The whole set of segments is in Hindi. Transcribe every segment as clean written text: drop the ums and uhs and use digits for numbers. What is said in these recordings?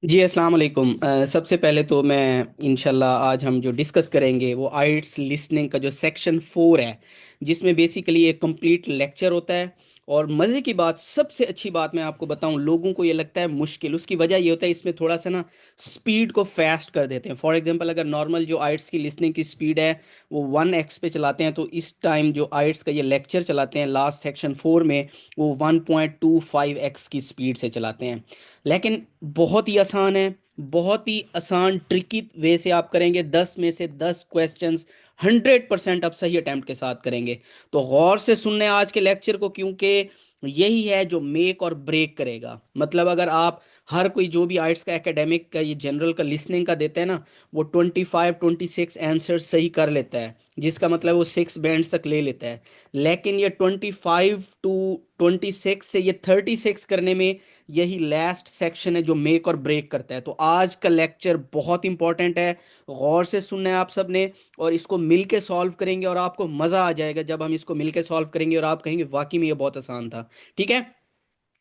जी अस्सलाम वालेकुम। सबसे पहले तो मैं इंशाल्लाह आज हम जो डिस्कस करेंगे वो आइट्स लिसनिंग का जो सेक्शन 4 है, जिसमें बेसिकली एक कंप्लीट लेक्चर होता है। और मज़े की बात, सबसे अच्छी बात मैं आपको बताऊं, लोगों को ये लगता है मुश्किल, उसकी वजह ये होता है इसमें थोड़ा सा ना स्पीड को फास्ट कर देते हैं। फॉर एग्जांपल, अगर नॉर्मल जो आइट्स की लिसनिंग की स्पीड है वो 1x पे चलाते हैं, तो इस टाइम जो आइट्स का ये लेक्चर चलाते हैं लास्ट सेक्शन 4 में, वो 1.25x की स्पीड से चलाते हैं। लेकिन बहुत ही आसान है, बहुत ही आसान ट्रिकी वे से आप करेंगे, 10 में से 10 क्वेश्चंस 100% आप सही अटेम्प्ट के साथ करेंगे। तो गौर से सुनने आज के लेक्चर को, क्योंकि यही है जो मेक और ब्रेक करेगा। मतलब अगर आप, हर कोई जो भी आर्ट्स का एकेडमिक का ये जनरल का लिसनिंग का देता है ना, वो 25-26 आंसर सही कर लेता है, जिसका मतलब वो 6 बैंड्स तक ले लेता है। लेकिन ये 25 to 26 से ये 36 करने में, यही लास्ट सेक्शन है जो मेक और ब्रेक करता है। तो आज का लेक्चर बहुत इंपॉर्टेंट है, गौर से सुनना है आप सब ने, और इसको मिल के सॉल्व करेंगे और आपको मज़ा आ जाएगा जब हम इसको मिल के सॉल्व करेंगे और आप कहेंगे वाकई में ये बहुत आसान था। ठीक है।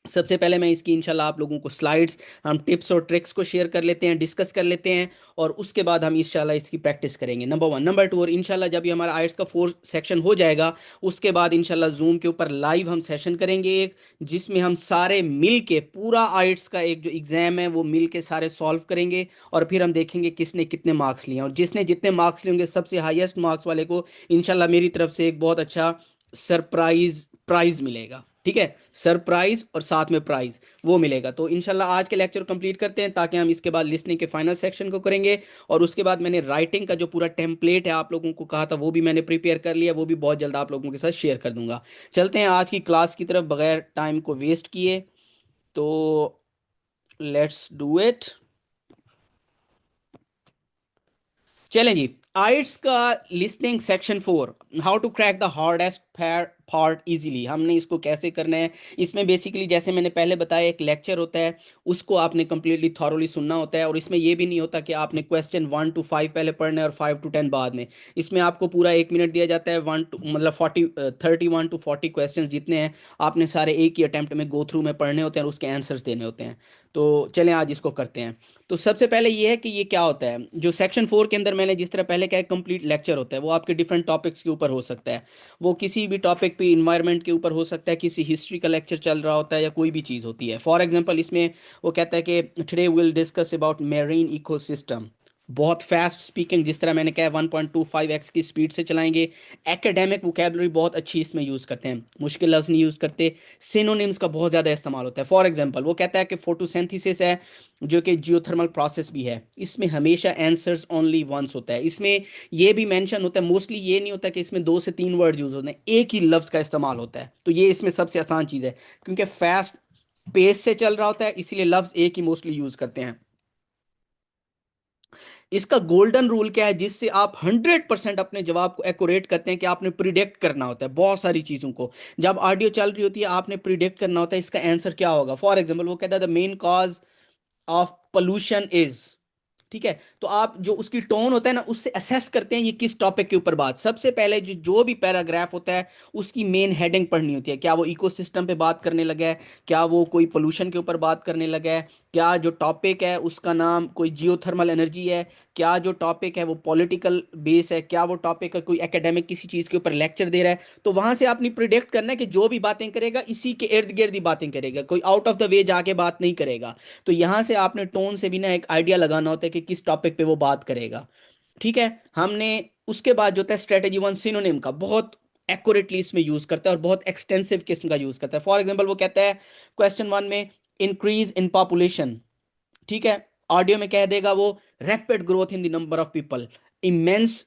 सबसे पहले मैं इसकी इंशाल्लाह आप लोगों को स्लाइड्स, हम टिप्स और ट्रिक्स को शेयर कर लेते हैं, डिस्कस कर लेते हैं, और उसके बाद हम इंशाल्लाह इसकी प्रैक्टिस करेंगे। नंबर 1, नंबर 2, और इंशाल्लाह जब ये हमारा आयट्स का 4 सेक्शन हो जाएगा, उसके बाद इंशाल्लाह जूम के ऊपर लाइव हम सेशन करेंगे एक, जिसमें हम सारे मिल के पूरा आयट्स का एक जो एग्जाम है वो मिल के सारे सॉल्व करेंगे। और फिर हम देखेंगे किसने कितने मार्क्स लिए हैं, और जिसने जितने मार्क्स लिए होंगे सबसे हाईएस्ट मार्क्स वाले को इंशाल्लाह मेरी तरफ से एक बहुत अच्छा सरप्राइज प्राइज मिलेगा। ठीक है, सरप्राइज और साथ में प्राइज वो मिलेगा। तो इंशाल्लाह आज के लेक्चर कंप्लीट करते हैं, ताकि हम इसके बाद लिसनिंग के फाइनल सेक्शन को करेंगे। और उसके बाद मैंने राइटिंग का जो पूरा टेम्पलेट है आप लोगों को कहा था, वो भी मैंने प्रिपेयर कर लिया, वो भी बहुत जल्द आप लोगों के साथ शेयर कर दूंगा। चलते हैं आज की क्लास की तरफ बगैर टाइम को वेस्ट किए। तो लेट्स डू इट। चलें जी। आइट्स का listening section 4, how to crack the hardest part easily, हमने इसको कैसे करना है। इसमें बेसिकली जैसे मैंने पहले बताया, एक लेक्चर होता है, उसको आपने कंप्लीटली थॉरोली सुनना होता है। और इसमें यह भी नहीं होता कि आपने क्वेश्चन 1 to 5 पहले पढ़ना है और 5 to 10 बाद में। इसमें आपको पूरा 1 मिनट दिया जाता है, वन टू मतलब 31 to 40 क्वेश्चन जितने हैं, आपने सारे एक ही अटेम्प्ट में गो थ्रू में पढ़ने होते हैं और उसके आंसर्स देने होते हैं। तो चलें आज इसको करते हैं। तो सबसे पहले ये है कि ये क्या होता है, जो सेक्शन 4 के अंदर मैंने जिस तरह पहले कहा, कंप्लीट लेक्चर होता है, वो आपके डिफरेंट टॉपिक्स के ऊपर हो सकता है। वो किसी भी टॉपिक पे, इन्वायरमेंट के ऊपर हो सकता है, किसी हिस्ट्री का लेक्चर चल रहा होता है, या कोई भी चीज़ होती है। फॉर एग्जांपल इसमें वो कहता है कि today will discuss about marine ecosystem. बहुत फास्ट स्पीकिंग, जिस तरह मैंने कहा 1.25x की स्पीड से चलाएंगे। एकेडमिक वोकेबलरी बहुत अच्छी इसमें यूज़ करते हैं, मुश्किल लफ्ज़ नहीं यूज़ करते। सिनोनिम्स का बहुत ज़्यादा इस्तेमाल होता है। फॉर एग्जांपल वो कहता है कि फोटोसिंथेसिस है, जो कि जियोथर्मल प्रोसेस भी है, इसमें हमेशा आंसर्स ओनली वंस होता है। इसमें ये भी मेंशन होता है, मोस्टली ये नहीं होता कि इसमें 2 से 3 वर्ड यूज होते हैं, एक ही लफ्ज का इस्तेमाल होता है। तो ये इसमें सबसे आसान चीज है, क्योंकि फास्ट पेस से चल रहा होता है, इसीलिए लफ्ज एक ही मोस्टली यूज करते हैं। इसका गोल्डन रूल क्या है, जिससे आप 100% अपने जवाब को एक्यूरेट करते हैं, कि आपने प्रिडिक्ट करना होता है बहुत सारी चीजों को। जब ऑडियो चल रही होती है, आपने प्रिडिक्ट करना होता है इसका आंसर क्या होगा। फॉर एग्जाम्पल वो कहता है the main cause of pollution is, ठीक है। तो आप जो उसकी टोन होता है ना, उससे असेस करते हैं ये किस टॉपिक के ऊपर बात। सबसे पहले जो जो भी पैराग्राफ होता है, उसकी मेन हेडिंग पढ़नी होती है। क्या वो इकोसिस्टम पे बात करने लगा है, क्या वो कोई पोल्यूशन के ऊपर बात करने लगा है, क्या जो टॉपिक है उसका नाम कोई जियोथर्मल एनर्जी है, क्या जो टॉपिक है वो पॉलिटिकल बेस है, क्या वो टॉपिक है कोई एकेडमिक किसी चीज़ के ऊपर लेक्चर दे रहा है। तो वहां से आपने प्रिडिक्ट करना है कि जो भी बातें करेगा इसी के इर्द गिर्द ही बातें करेगा, कोई आउट ऑफ द वे जाके बात नहीं करेगा। तो यहां से आपने टोन से भी ना एक आइडिया लगाना होता है कि किस टॉपिक पे वो बात करेगा। ठीक है। हमने उसके बाद जो होता है स्ट्रेटेजी 1, सिनोनिम का बहुत एक्यूरेटली इसमें यूज करता है, और बहुत एक्सटेंसिव किस्म का यूज करता है। फॉर एग्जांपल वो कहता है क्वेश्चन 1 में, इंक्रीज इन पॉपुलेशन, ठीक है। ऑडियो में कह देगा वो rapid growth in the number of people, immense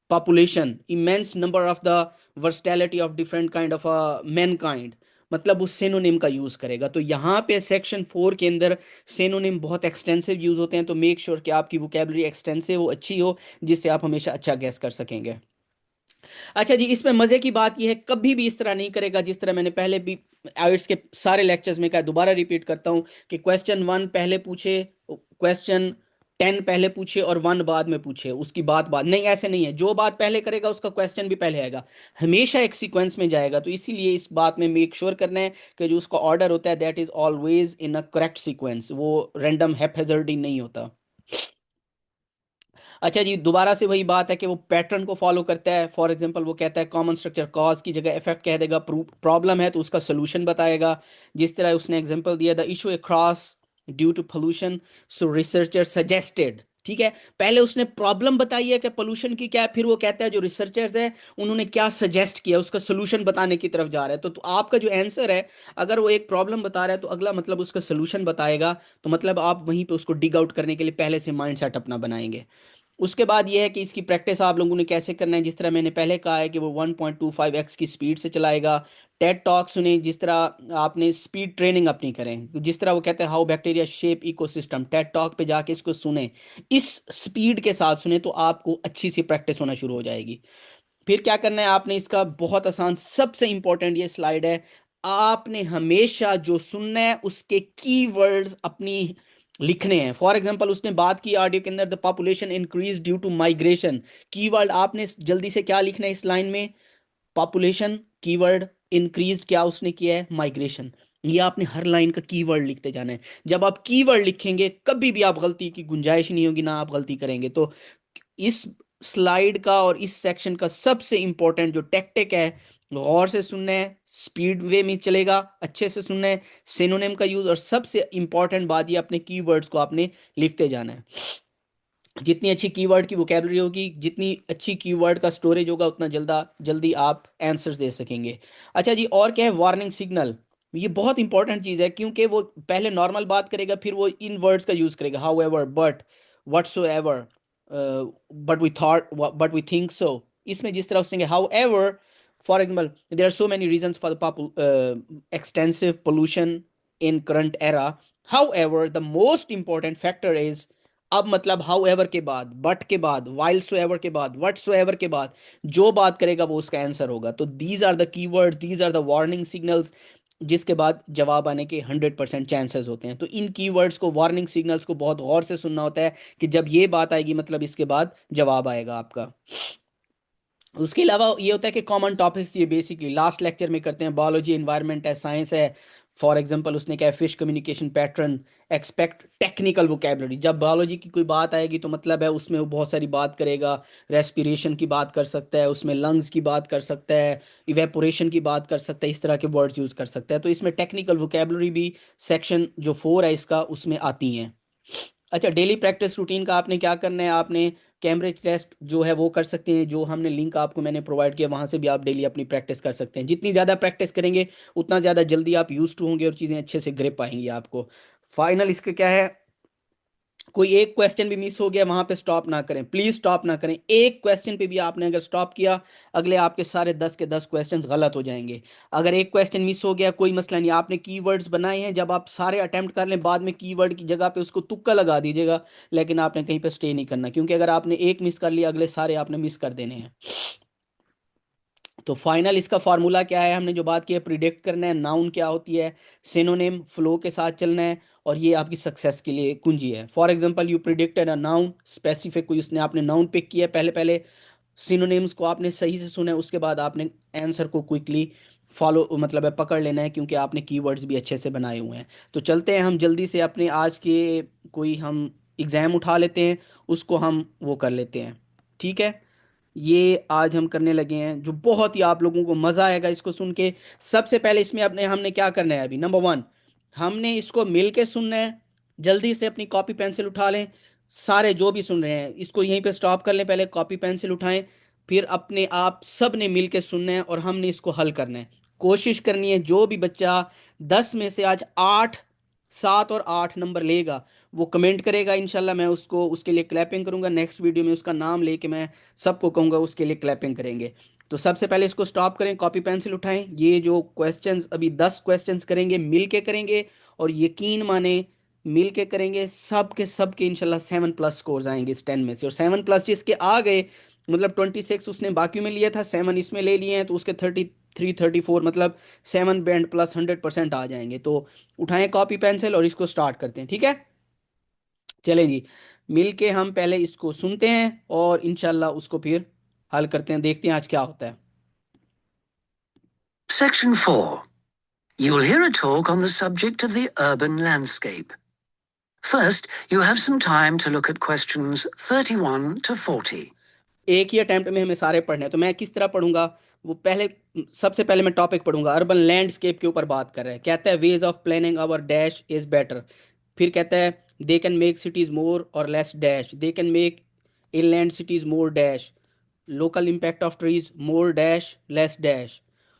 population, immense number of the versatility of different kind of man kind, मतलब वो सिनोनिम का यूज करेगा। तो यहाँ पे सेक्शन 4 के अंदर सिनोनिम बहुत एक्सटेंसिव यूज होते हैं। तो मेक श्योर कि आपकी वोकेबलरी एक्सटेंसिव हो, अच्छी हो, जिससे आप हमेशा अच्छा गैस कर सकेंगे। अच्छा जी, इसमें मजे की बात यह है, कभी भी इस तरह नहीं करेगा जिस तरह मैंने पहले भी आइट्स के सारे लेक्चर्स में कहा, दोबारा रिपीट करता हूं, कि क्वेश्चन 1 पहले पूछे, क्वेश्चन 10 पहले पूछे और 1 बाद में पूछे, उसकी बात बात नहीं, ऐसे नहीं है, जो बात पहले करेगा उसका क्वेश्चन भी पहले आएगा, हमेशा एक सीक्वेंस में जाएगा। तो इसीलिए इस बात में मेक श्योर करना है कि जो उसका ऑर्डर होता है that is always in a correct sequence, वो रैंडम हैphazardly नहीं होता। अच्छा जी, दोबारा से वही बात है कि वो पैटर्न को फॉलो करता है। फॉर एग्जांपल वो कहता है कॉमन स्ट्रक्चर, कॉज की जगह इफेक्ट कह देगा, प्रॉब्लम है तो उसका सोल्यूशन बताएगा। जिस तरह उसने एग्जांपल दिया, the issue across due to pollution, so researcher suggested. ठीक है, पहले उसने प्रॉब्लम बताई है कि पोल्यूशन की क्या है, फिर वो कहता है जो रिसर्चर्स है उन्होंने क्या सजेस्ट किया, उसका सोल्यूशन बताने की तरफ जा रहा है। तो आपका जो आंसर है, अगर वो एक प्रॉब्लम बता रहा है तो अगला मतलब उसका सोल्यूशन बताएगा, तो मतलब आप वहीं पे उसको डिग आउट करने के लिए पहले से माइंड सेट अपना बनाएंगे। उसके बाद ये है कि इसकी प्रैक्टिस आप लोगों ने कैसे करना है, जिस तरह मैंने पहले कहा है कि वो 1.25x की स्पीड से चलाएगा। टेड टॉक सुने, जिस तरह आपने स्पीड ट्रेनिंग अपनी करें, जिस तरह वो कहते हैं how bacteria shape ecosystem, Ted talk पे जाके इसको सुने, इस स्पीड के साथ सुने तो आपको अच्छी सी प्रैक्टिस होना शुरू हो जाएगी। फिर क्या करना है आपने, इसका बहुत आसान सबसे इंपॉर्टेंट ये स्लाइड है, आपने हमेशा जो सुनना है उसके कीवर्ड्स अपनी लिखने हैं। फॉर एग्जांपल उसने बात की ऑडियो के अंदर, the population increase due to migration, keyword आपने जल्दी से क्या लिखना है इस लाइन में, पॉपुलेशन कीवर्ड, इंक्रीज क्या उसने किया है, माइग्रेशन। ये आपने हर लाइन का कीवर्ड लिखते जाना है। जब आप कीवर्ड लिखेंगे कभी भी आप गलती की गुंजाइश नहीं होगी, ना आप गलती करेंगे। तो इस स्लाइड का और इस सेक्शन का सबसे इंपॉर्टेंट जो टेक्टिक है, गौर से सुनना है, स्पीड वे में चलेगा, अच्छे से सुनना है, सिनोनिम का यूज, और सबसे इंपॉर्टेंट बात ये अपने कीवर्ड्स को आपने लिखते जाना है। जितनी अच्छी कीवर्ड की वोकेबलरी होगी, जितनी अच्छी कीवर्ड का स्टोरेज होगा, उतना जल्दी आप आंसर्स दे सकेंगे। अच्छा जी, और क्या है, वार्निंग सिग्नल। ये बहुत इंपॉर्टेंट चीज़ है, क्योंकि वो पहले नॉर्मल बात करेगा, फिर वो इन वर्ड्स का यूज़ करेगा, however, but, whatsoever, but we think so. इसमें जिस तरह उसने कहा however, for example there are so many reason for the extensive pollution in current era, however the most important factor is, अब मतलब हाउ एवर के बाद, बट के बाद, वाइल सो एवर के बाद, वट सो एवर के बाद जो बात करेगा वो उसका आंसर होगा। तो these are the keywords, these are the warning signals, जिसके बाद जवाब आने के 100% चांसेस होते हैं। तो इन कीवर्ड्स को, वार्निंग सिग्नल्स को बहुत गौर से सुनना होता है कि जब ये बात आएगी मतलब इसके बाद जवाब आएगा आपका। उसके अलावा ये होता है कि कॉमन टॉपिक्स ये बेसिकली लास्ट लेक्चर में करते हैं, बायोलॉजी, एनवायरनमेंट है, साइंस है। फॉर एग्जांपल उसने क्या है, fish communication pattern, expect technical vocabulary. जब बायोलॉजी की कोई बात आएगी तो मतलब है उसमें वो बहुत सारी बात करेगा, रेस्पिरेशन की बात कर सकता है, उसमें लंग्स की बात कर सकता है, इवेपोरेशन की बात कर सकता है, इस तरह के वर्ड्स यूज़ कर सकता है। तो इसमें टेक्निकल वोकेबलरी भी सेक्शन जो 4 है इसका उसमें आती हैं। अच्छा, डेली प्रैक्टिस रूटीन का आपने क्या करना है, आपने कैम्ब्रिज टेस्ट जो है वो कर सकते हैं, जो हमने लिंक आपको मैंने प्रोवाइड किया वहां से भी आप डेली अपनी प्रैक्टिस कर सकते हैं। जितनी ज़्यादा प्रैक्टिस करेंगे उतना ज़्यादा जल्दी आप यूज टू होंगे और चीज़ें अच्छे से ग्रिप आएंगी आपको। फाइनल इसका क्या है, कोई एक क्वेश्चन भी मिस हो गया वहां पे स्टॉप ना करें, प्लीज स्टॉप ना करें। एक क्वेश्चन पे भी आपने अगर स्टॉप किया, अगले आपके सारे 10 के 10 क्वेश्चंस गलत हो जाएंगे। अगर एक क्वेश्चन मिस हो गया कोई मसला नहीं, आपने कीवर्ड्स बनाए हैं, जब आप सारे अटेम्प्ट कर लें बाद में कीवर्ड की जगह पे उसको तुक्का लगा दीजिएगा, लेकिन आपने कहीं पे स्टे नहीं करना, क्योंकि अगर आपने एक मिस कर लिया अगले सारे आपने मिस कर देने हैं। तो फाइनल इसका फार्मूला क्या है, हमने जो बात की है, प्रिडिक्ट करना है, नाउन क्या होती है, सिनोनिम फ्लो के साथ चलना है, और ये आपकी सक्सेस के लिए कुंजी है। For example you predicted a noun specific, कोई उसने आपने नाउन पिक किया, पहले पहले सिनोनिम्स को आपने सही से सुना है, उसके बाद आपने आंसर को क्विकली फॉलो मतलब है पकड़ लेना है, क्योंकि आपने कीवर्ड्स भी अच्छे से बनाए हुए हैं। तो चलते हैं हम जल्दी से अपने आज के कोई हम एग्ज़ाम उठा लेते हैं, उसको हम वो कर लेते हैं। ठीक है, ये आज हम करने लगे हैं जो बहुत ही आप लोगों को मज़ा आएगा इसको सुन के। सबसे पहले इसमें अपने हमने क्या करना है, अभी नंबर 1 हमने इसको मिल के सुनना है। जल्दी से अपनी कॉपी पेंसिल उठा लें, सारे जो भी सुन रहे हैं इसको यहीं पे स्टॉप कर लें, पहले कॉपी पेंसिल उठाएं, फिर अपने आप सब ने मिल के सुनना है और हमने इसको हल करना है। कोशिश करनी है जो भी बच्चा 10 में से आज 8, 7 और 8 नंबर लेगा वो कमेंट करेगा, इंशाल्लाह मैं उसको उसके लिए क्लैपिंग करूंगा। नेक्स्ट वीडियो में उसका नाम लेके मैं सबको कहूंगा उसके लिए क्लैपिंग करेंगे। तो सबसे पहले इसको स्टॉप करें, कॉपी पेंसिल उठाएं, ये जो क्वेश्चंस अभी 10 क्वेश्चंस करेंगे मिल के करेंगे, और यकीन माने मिल के करेंगे सब के सब के इंशाल्लाह 7+ स्कोर्स आएंगे इस 10 में से। और 7+ जिसके आ गए मतलब 26 उसने बाकी में लिया था, 7 इसमें ले लिए हैं, तो उसके 33 34 मतलब 7 बैंड प्लस 100% आ जाएंगे। तो उठाएं कॉपी पेंसिल और इसको स्टार्ट करते हैं, ठीक है। चलें जी, मिलके हम पहले इसको सुनते हैं और इंशाल्लाह उसको फिर हल करते हैं, देखते हैं आज क्या होता है। Section 4. You will hear a talk on the subject of the urban landscape. First, you have some time to look at questions 31 to 40. एक ही अटेम्प्ट में हमें सारे पढ़ने हैं, तो मैं किस तरह पढ़ूंगा? वो पहले, सबसे पहले मैं टॉपिक पढ़ूंगा, अर्बन लैंडस्केप के ऊपर बात कर रहा है। कहता है ways of planning our dash is better. फिर कहता है they can make cities more और less dash, they can make inland cities more dash, local impact of trees more dash less dash.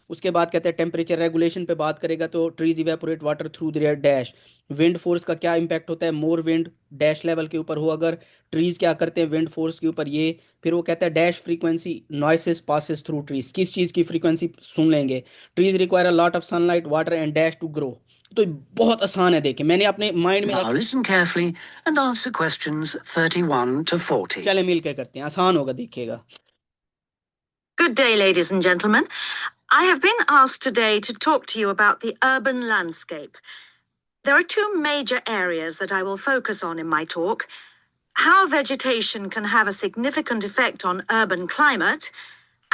उसके बाद कहते हैं टेम्परेचर रेगुलेशन पे बात करेगा तो trees evaporate water through their dash. Wind force का क्या इम्पैक्ट होता है? मोर विंड डैश लेवल के ऊपर हो अगर, ट्रीज क्या करते हैं विंड फोर्स के ऊपर, ये। फिर वो कहता है dash frequency noises passes through trees, किस चीज़ की फ्रीक्वेंसी सुन लेंगे? Trees require a lot of sunlight water and dash to grow. तो बहुत आसान है, देखिए मैंने अपने माइंड में Now listen carefully and answer questions 31 to 40. चले मिल के करते हैं, आसान होगा, देखिएगा। Good day, ladies and gentlemen. I have been asked today to talk to you about the urban landscape. There are two major areas that I will focus on in my talk: how vegetation can have a significant effect on urban climate,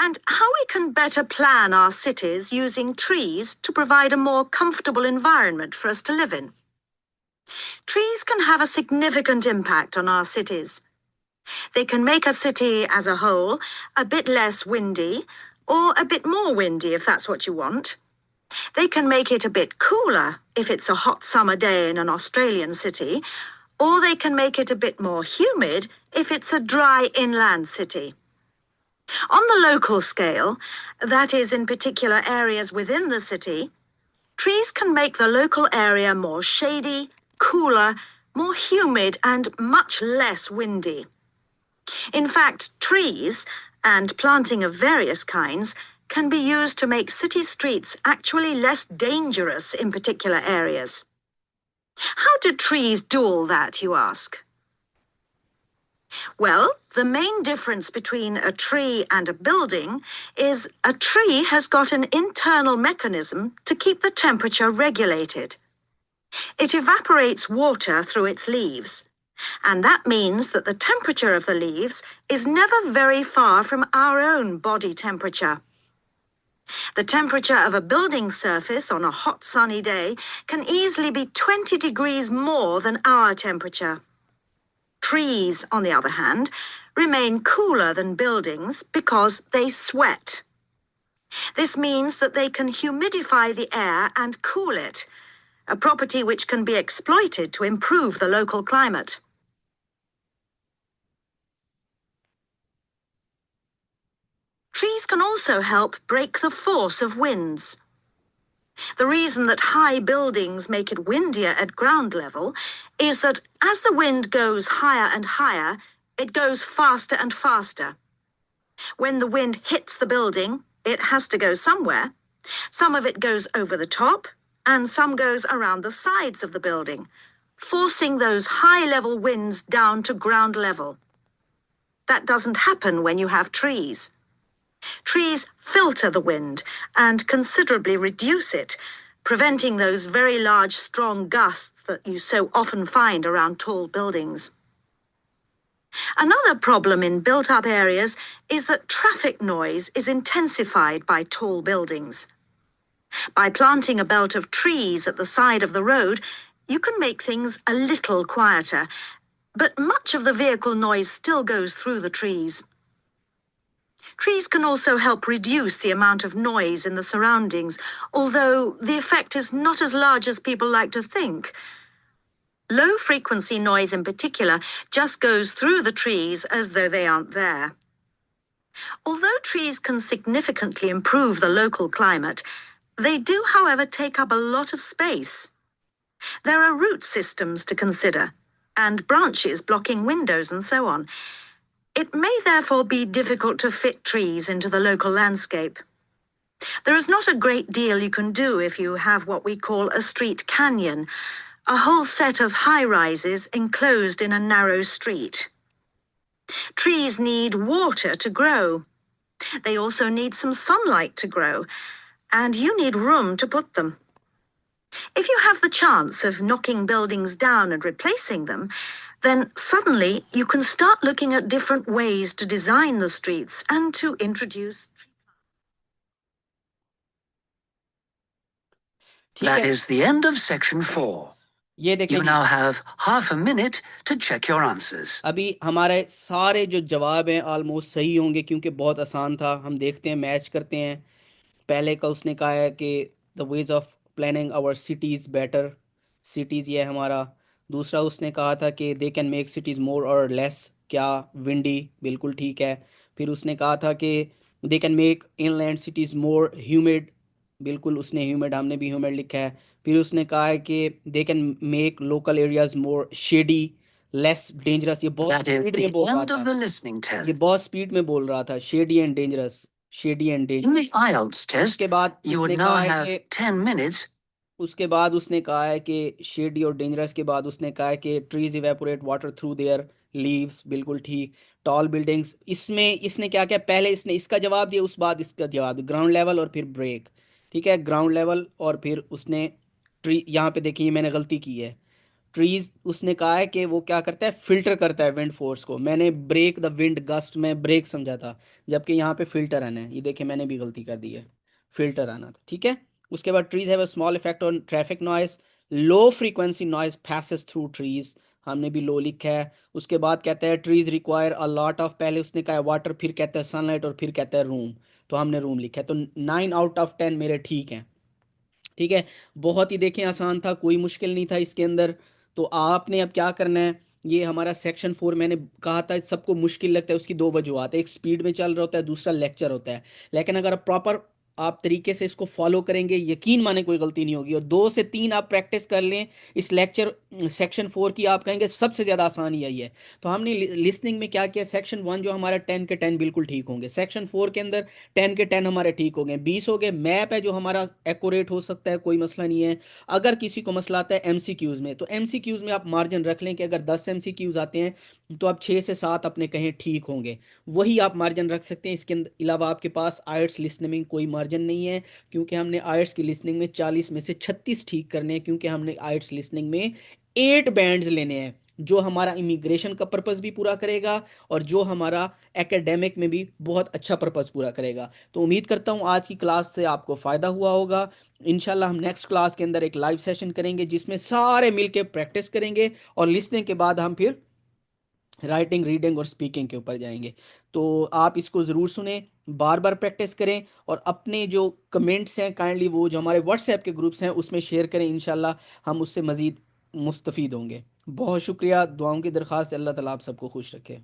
and how we can better plan our cities using trees to provide a more comfortable environment for us to live in. Trees can have a significant impact on our cities. They can make a city as a whole a bit less windy, or a bit more windy if that's what you want. They can make it a bit cooler if it's a hot summer day in an Australian city, or they can make it a bit more humid if it's a dry inland city. On the local scale, that is in particular areas within the city, trees can make the local area more shady, cooler, more humid, and much less windy. In fact, trees, and planting of various kinds, can be used to make city streets actually less dangerous in particular areas. How do trees do all that, you ask? Well, the main difference between a tree and a building is a tree has got an internal mechanism to keep the temperature regulated. It evaporates water through its leaves, and that means that the temperature of the leaves is never very far from our own body temperature. The temperature of a building surface on a hot sunny day can easily be 20 degrees more than our temperature. Trees, on the other hand, remain cooler than buildings because they sweat. This means that they can humidify the air and cool it, a property which can be exploited to improve the local climate. Trees can also help break the force of winds. The reason that high buildings make it windier at ground level is that as the wind goes higher and higher, it goes faster and faster. When the wind hits the building, it has to go somewhere. Some of it goes over the top, and some goes around the sides of the building, forcing those high-level winds down to ground level. That doesn't happen when you have trees. Trees filter the wind and considerably reduce it, preventing those very large, strong gusts that you so often find around tall buildings. Another problem in built-up areas is that traffic noise is intensified by tall buildings. By planting a belt of trees at the side of the road, you can make things a little quieter, but much of the vehicle noise still goes through the trees. Trees can also help reduce the amount of noise in the surroundings, although the effect is not as large as people like to think. Low-frequency noise in particular just goes through the trees as though they aren't there. Although trees can significantly improve the local climate, they do, however, take up a lot of space. There are root systems to consider, and branches blocking windows and so on. It may therefore be difficult to fit trees into the local landscape. There is not a great deal you can do if you have what we call a street canyon, a whole set of high-rises enclosed in a narrow street. Trees need water to grow. They also need some sunlight to grow, and you need room to put them. If you have the chance of knocking buildings down and replacing them, then suddenly you can start looking at different ways to design the streets and to introduce. ठीक That है, is the end of section 4. ये देखें You ji, now have half a minute to check your answers. अभी हमारे सारे जो जवाब हैं ऑलमोस्ट सही होंगे क्योंकि बहुत आसान था। हम देखते हैं, मैच करते हैं। पहले का उसने कहा है कि the ways of planning our cities better, cities ये है हमारा। दूसरा उसने कहा था कि they can make cities more और लेस, क्या विंडी, बिल्कुल ठीक है। फिर उसने कहा था कि they can make inland cities more humid, बिल्कुल उसने ह्यूमिड, हमने भी ह्यूमिड लिखा है। फिर उसने कहा है कि they can make local areas more shady, less dangerous. ये बहुत That is स्पीड में the बोल रहा end of था, the listening test. ये बहुत स्पीड में बोल रहा था, shady and dangerous, shady and In the dangerous. IELTS test, उसके बाद you would उसने now कहा है have कि 10 minutes. उसके बाद उसने कहा है कि शेडी और डेंजरस के बाद उसने कहा है कि trees evaporate water through their leaves, बिल्कुल ठीक। टॉल बिल्डिंग्स, इसमें इसने क्या किया, पहले इसने इसका जवाब दिया, उस बाद इसका जवाब दिया, ग्राउंड लेवल और फिर ब्रेक। ठीक है, ग्राउंड लेवल और फिर उसने ट्री, यहाँ पे देखिए मैंने गलती की है। ट्रीज उसने कहा है कि वो क्या करता है, फिल्टर करता है विंड फोर्स को। मैंने ब्रेक द विंड गस्ट में ब्रेक समझा था, जबकि यहाँ पे फिल्टर आना है। ये देखिए मैंने भी गलती कर दी है, फिल्टर आना था। ठीक है, उसके बाद trees have a small effect on traffic noise, low frequency noise passes through trees, हमने भी लो लिखा है। उसके बाद कहता है trees require a lot of, पहले उसने कहा वाटर, फिर कहता है सनलाइट और फिर कहता है रूम, तो हमने रूम लिखा है। तो 9 आउट ऑफ 10 मेरे ठीक हैं। ठीक है, बहुत ही देखें आसान था, कोई मुश्किल नहीं था इसके अंदर। तो आपने अब क्या करना है, ये हमारा सेक्शन 4 मैंने कहा था सबको मुश्किल लगता है, उसकी दो वजूहत है, एक स्पीड में चल रहा होता है, दूसरा लेक्चर होता है। लेकिन अगर प्रॉपर आप तरीके से इसको फॉलो करेंगे, यकीन माने कोई गलती नहीं होगी। और 2 से 3 आप प्रैक्टिस कर लें इस लेक्चर सेक्शन 4 की, आप कहेंगे सबसे ज़्यादा आसान यही है। तो हमने लिसनिंग में क्या किया, सेक्शन 1 जो हमारा 10 के 10 बिल्कुल ठीक होंगे, सेक्शन 4 के अंदर 10 के 10 हमारे ठीक हो गए, 20 हो गए। मैप है जो हमारा एक्यूरेट हो सकता है, कोई मसला नहीं है। अगर किसी को मसला आता है एमसीक्यूज़ में, तो एमसीक्यूज़ में आप मार्जिन रख लें कि अगर 10 एमसीक्यूज़ आते हैं तो आप 6 से 7 अपने कहें ठीक होंगे, वही आप मार्जिन रख सकते हैं। इसके अलावा आपके पास आयट्स लिसनिंग में कोई मार्जिन नहीं है, क्योंकि हमने आयट्स की लिसनिंग में 40 में से 36 ठीक करने हैं, क्योंकि हमने आयट्स लिसनिंग में 8 बैंड्स लेने हैं, जो हमारा इमिग्रेशन का पर्पस भी पूरा करेगा और जो हमारा एकेडमिक में भी बहुत अच्छा पर्पस पूरा करेगा। तो उम्मीद करता हूँ आज की क्लास से आपको फ़ायदा हुआ होगा। इंशाल्लाह हम नेक्स्ट क्लास के अंदर एक लाइव सेशन करेंगे जिसमें सारे मिलके प्रैक्टिस करेंगे, और लिसनिंग के बाद हम फिर राइटिंग, रीडिंग और स्पीकिंग के ऊपर जाएंगे। तो आप इसको ज़रूर सुने, बार बार प्रैक्टिस करें, और अपने जो कमेंट्स हैं काइंडली वो जो हमारे व्हाट्सएप के ग्रुप्स हैं उसमें शेयर करें। इंशाल्लाह हम उससे मज़ीद मुस्तफ़ीद होंगे। बहुत शुक्रिया, दुआओं की दरख्वास्त, अल्लाह ताला आप सबको खुश रखे।